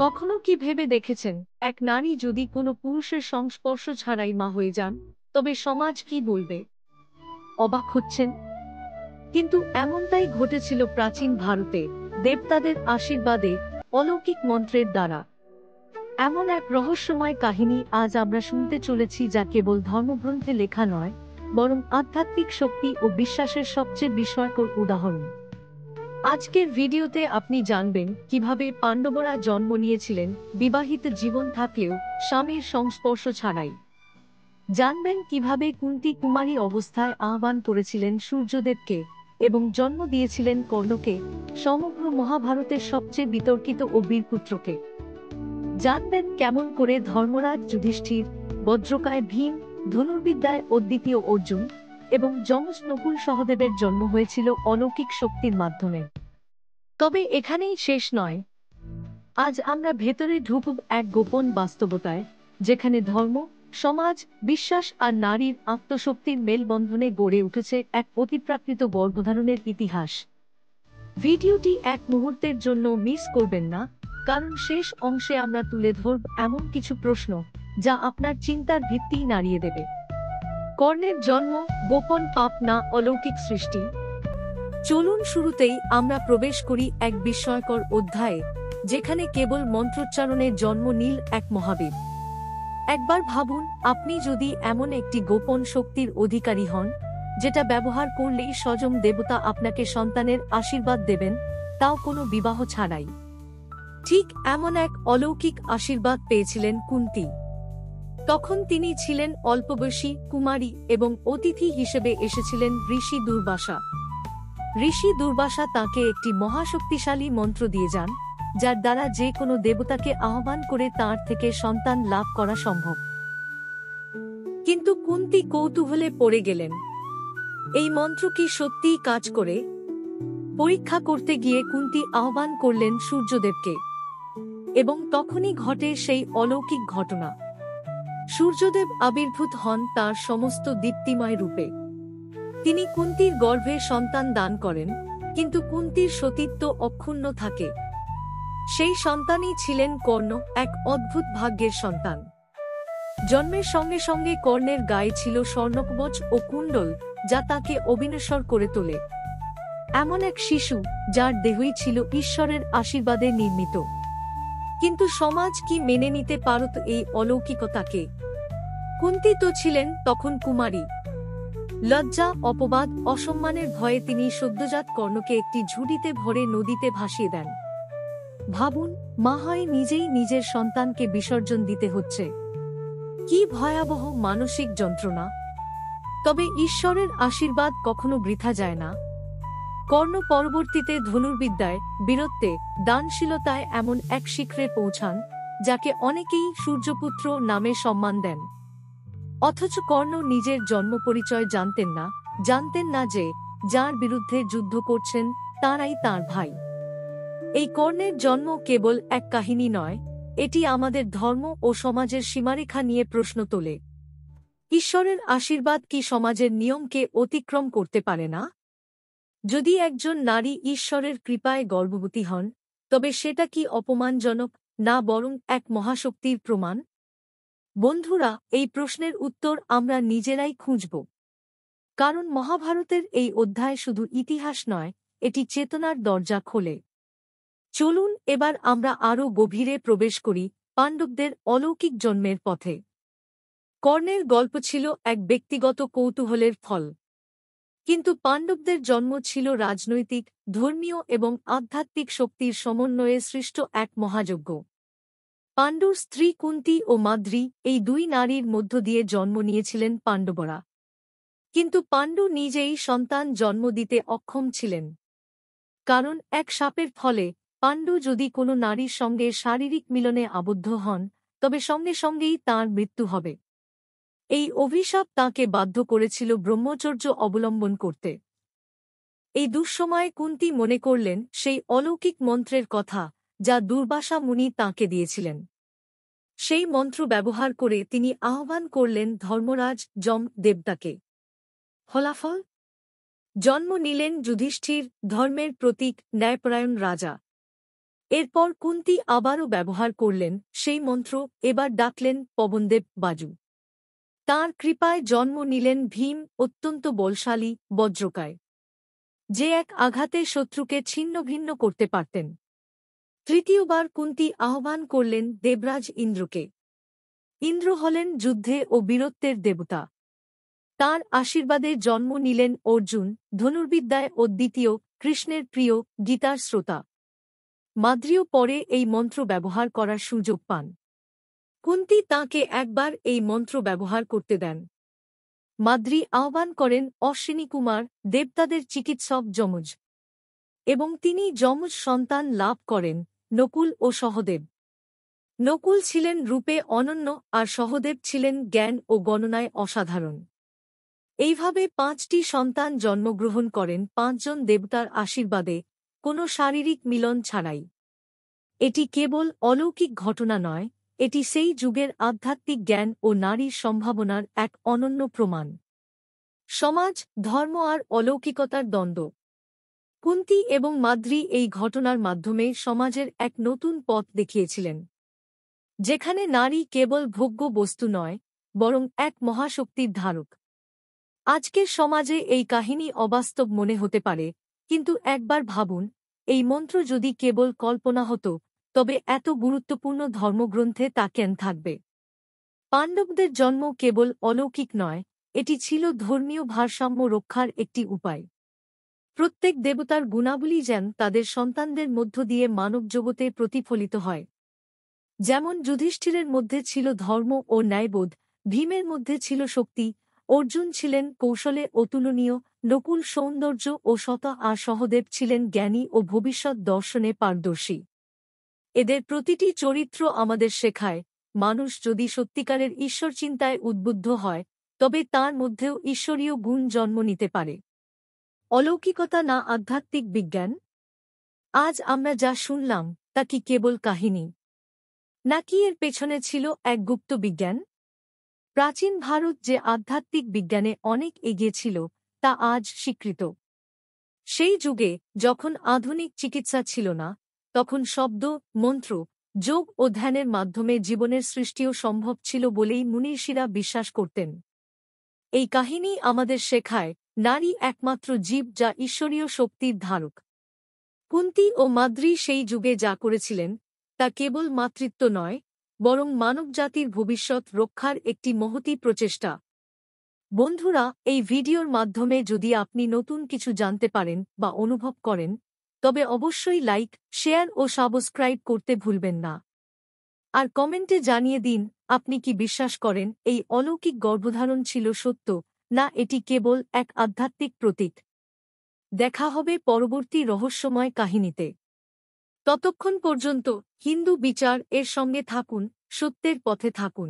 কখনো কি ভেবে দেখেছেন, এক নারী যদি কোনো পুরুষের সংস্পর্শ ছাড়াই মা হয়ে যান, তবে সমাজ কি বলবে? অবাক হচ্ছেন? কিন্তু এমনটাই ঘটেছিল প্রাচীন ভারতে, দেবতাদের আশীর্বাদে, অলৌকিক মন্ত্রের দ্বারা। এমন এক রহস্যময় কাহিনী আজ আমরা শুনতে চলেছি, যা কেবল ধর্মগ্রন্থে লেখা নয়, বরং আধ্যাত্মিক শক্তি ও বিশ্বাসের সবচেয়ে বিস্ময়কর উদাহরণ। আজকের ভিডিওতে আপনি জানবেন কিভাবে পাণ্ডবরা জন্ম নিয়েছিলেন বিবাহিত জীবন থাকলেও স্বামীর সংস্পর্শ ছাড়াই। জানবেন কিভাবে কুন্তী কুমারী অবস্থায় আহ্বান করেছিলেন সূর্যদেবকে এবং জন্ম দিয়েছিলেন কর্ণকে, সমগ্র মহাভারতের সবচেয়ে বিতর্কিত ও বীরপুত্রকে। জানবেন কেমন করে ধর্মরাজ যুধিষ্ঠির, বজ্রকায় ভীম, ধনুর্বিদ্যায় অদ্বিতীয় অর্জুন এবং যমজ নকুল সহদেবের জন্ম হয়েছিল অলৌকিক শক্তির মাধ্যমে। তবে এখানেই শেষ নয়। আজ আমরা ভেতরে ঢুকব এক গোপন বাস্তবতায়, যেখানে ধর্ম, সমাজ, বিশ্বাস আর নারীর আত্মশক্তির মেলবন্ধনে গড়ে উঠেছে এক অতিপ্রাকৃত গর্ভধারণের ইতিহাস। ভিডিওটি এক মুহূর্তের জন্য মিস করবেন না, কারণ শেষ অংশে আমরা তুলে ধরব এমন কিছু প্রশ্ন যা আপনার চিন্তার ভিত্তি নাড়িয়ে দেবে। কর্ণের জন্ম গোপন পাপ না অলৌকিক সৃষ্টি? চলুন শুরুতেই আমরা প্রবেশ করি এক বিস্ময়কর অধ্যায়ে, যেখানে কেবল মন্ত্রোচ্চারণে জন্ম নিল এক মহাবীর। একবার ভাবুন, আপনি যদি এমন একটি গোপন শক্তির অধিকারী হন, যেটা ব্যবহার করলেই স্বয়ং দেবতা আপনাকে সন্তানের আশীর্বাদ দেবেন, তাও কোনো বিবাহ ছাড়াই। ঠিক এমন এক অলৌকিক আশীর্বাদ পেয়েছিলেন কুন্তী। তখন তিনি ছিলেন অল্পবয়সী কুমারী এবং অতিথি হিসেবে এসেছিলেন ঋষি দুর্বাসা। ঋষি দুর্বাসা তাঁকে একটি মহাশক্তিশালী মন্ত্র দিয়ে যান, যার দ্বারা যে কোনো দেবতাকে আহ্বান করে তাঁর থেকে সন্তান লাভ করা সম্ভব। কিন্তু কুন্তী কৌতূহলে পড়ে গেলেন, এই মন্ত্র কি সত্যিই কাজ করে? পরীক্ষা করতে গিয়ে কুন্তী আহ্বান করলেন সূর্যদেবকে, এবং তখনই ঘটে সেই অলৌকিক ঘটনা। সূর্যদেব আবির্ভূত হন তাঁর সমস্ত দীপ্তিময় রূপে। তিনি কুন্তীর গর্ভে সন্তান দান করেন, কিন্তু কুন্তীর সতীত্ব অক্ষুণ্ণ থাকে। সেই সন্তানই ছিলেন কর্ণ, এক অদ্ভুত ভাগ্যের সন্তান। জন্মের সঙ্গে সঙ্গে কর্ণের গায়ে ছিল স্বর্ণকবচ ও কুণ্ডল, যা তাকে অবিনশ্বর করে তোলে। এমন এক শিশু, যার দেহই ছিল ঈশ্বরের আশীর্বাদে নির্মিত। কিন্তু সমাজ কি মেনে নিতে পারত এই অলৌকিকতাকে? কুন্তী তো ছিলেন তখন কুমারী। লজ্জা, অপবাদ, অসম্মানের ভয়ে তিনি সদ্যজাত কর্ণকে একটি ঝুড়িতে ভরে নদীতে ভাসিয়ে দেন। ভাবুন, মা হয়ে নিজেই নিজের সন্তানকে বিসর্জন দিতে হচ্ছে। কি ভয়াবহ মানসিক যন্ত্রণা! তবে ঈশ্বরের আশীর্বাদ কখনো বৃথা যায় না। কর্ণ পরবর্তীতে ধনুর্বিদ্যায়, বীরত্বে, দানশীলতায় এমন এক শিখরে পৌঁছান, যাকে অনেকেই সূর্যপুত্র নামে সম্মান দেন। অথচ কর্ণ নিজের জন্ম পরিচয় জানতেন না যে যার বিরুদ্ধে যুদ্ধ করছেন তাঁরাই তাঁর ভাই। এই কর্ণের জন্ম কেবল এক কাহিনী নয়, এটি আমাদের ধর্ম ও সমাজের সীমারেখা নিয়ে প্রশ্ন তোলে। ঈশ্বরের আশীর্বাদ কি সমাজের নিয়মকে অতিক্রম করতে পারে না? যদি একজন নারী ঈশ্বরের কৃপায় গর্ভবতী হন, তবে সেটা কি অপমানজনক, না বরং এক মহাশক্তির প্রমাণ? বন্ধুরা, এই প্রশ্নের উত্তর আমরা নিজেরাই খুঁজব। কারণ মহাভারতের এই অধ্যায় শুধু ইতিহাস নয়, এটি চেতনার দরজা খোলে। চলুন এবার আমরা আরও গভীরে প্রবেশ করি পাণ্ডবদের অলৌকিক জন্মের পথে। কর্ণের গল্প ছিল এক ব্যক্তিগত কৌতূহলের ফল। কিন্তু পাণ্ডবদের জন্ম ছিল রাজনৈতিক, ধর্মীয় এবং আধ্যাত্মিক শক্তির সমন্বয়ে সৃষ্ট এক মহাযজ্ঞ। পাণ্ডুর স্ত্রী কুন্তী ও মাদ্রী, এই দুই নারীর মধ্য দিয়ে জন্ম নিয়েছিলেন পাণ্ডবরা। কিন্তু পাণ্ডু নিজেই সন্তান জন্ম দিতে অক্ষম ছিলেন। কারণ এক শাপের ফলে পাণ্ডু যদি কোনো নারীর সঙ্গে শারীরিক মিলনে আবদ্ধ হন, তবে সঙ্গে সঙ্গেই তাঁর মৃত্যু হবে। এই অভিশাপ তাঁকে বাধ্য করেছিল ব্রহ্মচর্য অবলম্বন করতে। এই দুঃসময়ে কুন্তী মনে করলেন সেই অলৌকিক মন্ত্রের কথা, যা দুর্বাসা মুনি তাঁকে দিয়েছিলেন। সেই মন্ত্র ব্যবহার করে তিনি আহ্বান করলেন ধর্মরাজ যম দেবতাকে। ফলাফল? জন্ম নিলেন যুধিষ্ঠির, ধর্মের প্রতীক, ন্যায়পরায়ণ রাজা। এরপর কুন্তী আবারও ব্যবহার করলেন সেই মন্ত্র, এবার ডাকলেন পবনদেব বাজু। তাঁর কৃপায় জন্ম নিলেন ভীম, অত্যন্ত বলশালী বজ্রকায়, যে এক আঘাতে শত্রুকে ছিন্নভিন্ন করতে পারতেন। তৃতীয়বার কুন্তী আহ্বান করলেন দেবরাজ ইন্দ্রকে। ইন্দ্র হলেন যুদ্ধে ও বীরত্বের দেবতা। তাঁর আশীর্বাদে জন্ম নিলেন অর্জুন, ধনুর্বিদ্যায় অদ্বিতীয়, কৃষ্ণের প্রিয়, গীতার শ্রোতা। মাদ্রীও পরে এই মন্ত্র ব্যবহার করার সুযোগ পান। কুন্তী তাঁকে একবার এই মন্ত্র ব্যবহার করতে দেন। মাদ্রী আহ্বান করেন অশ্বিনী কুমার, দেবতাদের চিকিৎসক যমজ, এবং তিনি যমজ সন্তান লাভ করেন, নকুল ও সহদেব। নকুল ছিলেন রূপে অনন্য, আর সহদেব ছিলেন জ্ঞান ও গণনায় অসাধারণ। এইভাবে 5টি সন্তান জন্মগ্রহণ করেন 5 জন দেবতার আশীর্বাদে, কোনো শারীরিক মিলন ছাড়াই। এটি কেবল অলৌকিক ঘটনা নয়, এটি সেই যুগের আধ্যাত্মিক জ্ঞান ও নারীর সম্ভাবনার এক অনন্য প্রমাণ। সমাজ, ধর্ম আর অলৌকিকতার দ্বন্দ্ব। কুন্তী এবং মাদ্রী এই ঘটনার মাধ্যমে সমাজের এক নতুন পথ দেখিয়েছিলেন, যেখানে নারী কেবল ভোগ্য বস্তু নয়, বরং এক মহাশক্তির ধারক। আজকের সমাজে এই কাহিনী অবাস্তব মনে হতে পারে, কিন্তু একবার ভাবুন, এই মন্ত্র যদি কেবল কল্পনা হতো, তবে এত গুরুত্বপূর্ণ ধর্মগ্রন্থে তা কেন থাকবে? পাণ্ডবদের জন্ম কেবল অলৌকিক নয়, এটি ছিল ধর্মীয় ভারসাম্য রক্ষার একটি উপায়। প্রত্যেক দেবতার গুণাবলী যেন তাদের সন্তানদের মধ্য দিয়ে মানবজগতে প্রতিফলিত হয়। যেমন যুধিষ্ঠিরের মধ্যে ছিল ধর্ম ও ন্যায়বোধ, ভীমের মধ্যে ছিল শক্তি, অর্জুন ছিলেন কৌশলে অতুলনীয়, নকুল সৌন্দর্য ও সতা, আর সহদেব ছিলেন জ্ঞানী ও ভবিষ্যৎ দর্শনে পারদর্শী। এদের প্রতিটি চরিত্র আমাদের শেখায়, মানুষ যদি সত্যিকারের ঈশ্বরচিন্তায় উদ্বুদ্ধ হয়, তবে তার মধ্যেও ঈশ্বরীয় গুণ জন্ম নিতে পারে। অলৌকিকতা না আধ্যাত্মিক বিজ্ঞান? আজ আমরা যা শুনলাম, তা কি কেবল কাহিনী, নাকি এর পেছনে ছিল এক গুপ্ত বিজ্ঞান? প্রাচীন ভারত যে আধ্যাত্মিক বিজ্ঞানে অনেক এগিয়ে ছিল, তা আজ স্বীকৃত। সেই যুগে যখন আধুনিক চিকিৎসা ছিল না, তখন শব্দ, মন্ত্র, যোগ ও ধ্যানের মাধ্যমে জীবনের সৃষ্টিও সম্ভব ছিল বলেই মুনিঋষিরা বিশ্বাস করতেন। এই কাহিনী আমাদের শেখায়, নারী একমাত্র জীব যা ঈশ্বরীয় শক্তির ধারক। কুন্তী ও মাদ্রী সেই যুগে যা করেছিলেন, তা কেবল মাতৃত্ব নয়, বরং মানবজাতির ভবিষ্যৎ রক্ষার একটি মহতী প্রচেষ্টা। বন্ধুরা, এই ভিডিওর মাধ্যমে যদি আপনি নতুন কিছু জানতে পারেন বা অনুভব করেন, তবে অবশ্যই লাইক, শেয়ার ও সাবস্ক্রাইব করতে ভুলবেন না। আর কমেন্টে জানিয়ে দিন, আপনি কি বিশ্বাস করেন এই অলৌকিক গর্ভধারণ ছিল সত্য, না এটি কেবল এক আধ্যাত্মিক প্রতীক? দেখা হবে পরবর্তী রহস্যময় কাহিনীতে। ততক্ষণ পর্যন্ত হিন্দু বিচার এর সঙ্গে থাকুন, সত্যের পথে থাকুন।